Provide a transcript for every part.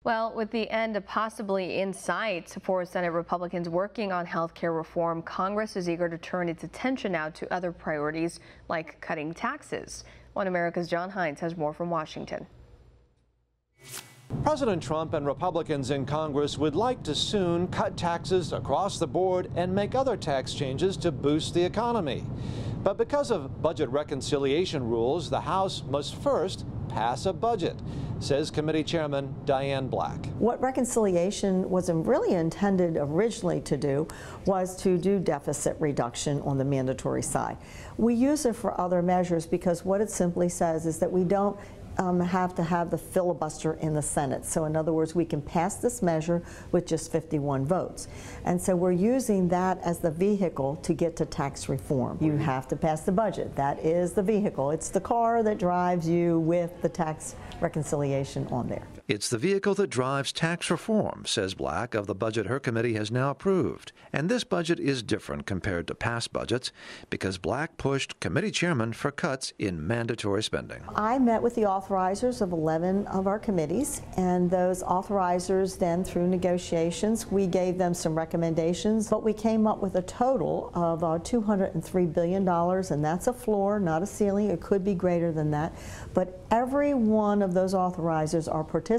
Well, with the end possibly in sight for Senate Republicans working on health care reform, Congress is eager to turn its attention now to other priorities like cutting taxes. One America's John Hines has more from Washington. President Trump and Republicans in Congress would like to soon cut taxes across the board and make other tax changes to boost the economy. But because of budget reconciliation rules, the House must first pass a budget, says Committee Chairman Diane Black. What reconciliation was really intended originally to do was to do deficit reduction on the mandatory side. We use it for other measures because what it simply says is that we don't have to have the filibuster in the Senate. So in other words, we can pass this measure with just 51 votes. And so we're using that as the vehicle to get to tax reform. You have to pass the budget. That is the vehicle. It's the car that drives you with the tax reconciliation on there. It's the vehicle that drives tax reform, says Black, of the budget her committee has now approved. And this budget is different compared to past budgets because Black pushed committee chairman for cuts in mandatory spending. I met with the authorizers of 11 of our committees, and those authorizers then, through negotiations, we gave them some recommendations, but we came up with a total of $203 billion, and that's a floor, not a ceiling. It could be greater than that, but every one of those authorizers are participating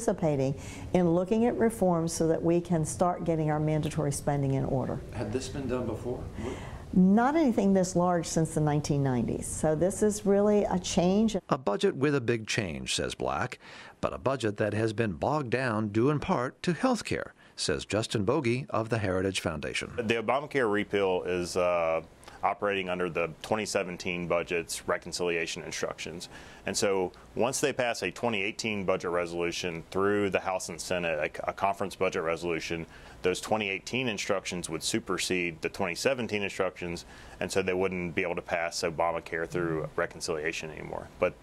in looking at reforms so that we can start getting our mandatory spending in order. Had this been done before? Not anything this large since the 1990s. So this is really a change. A budget with a big change, says Black, but a budget that has been bogged down due in part to health care, says Justin Bogie of the Heritage Foundation. The Obamacare repeal is operating under the 2017 budget's reconciliation instructions. And so once they pass a 2018 budget resolution through the House and Senate, a conference budget resolution, those 2018 instructions would supersede the 2017 instructions, and so they wouldn't be able to pass Obamacare through reconciliation anymore. But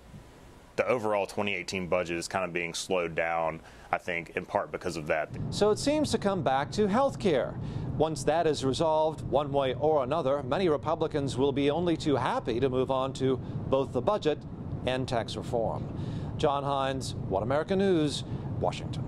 the overall 2018 budget is kind of being slowed down, I think, in part because of that. So it seems to come back to health care. Once that is resolved, one way or another, many Republicans will be only too happy to move on to both the budget and tax reform. John Hines, One America News, Washington.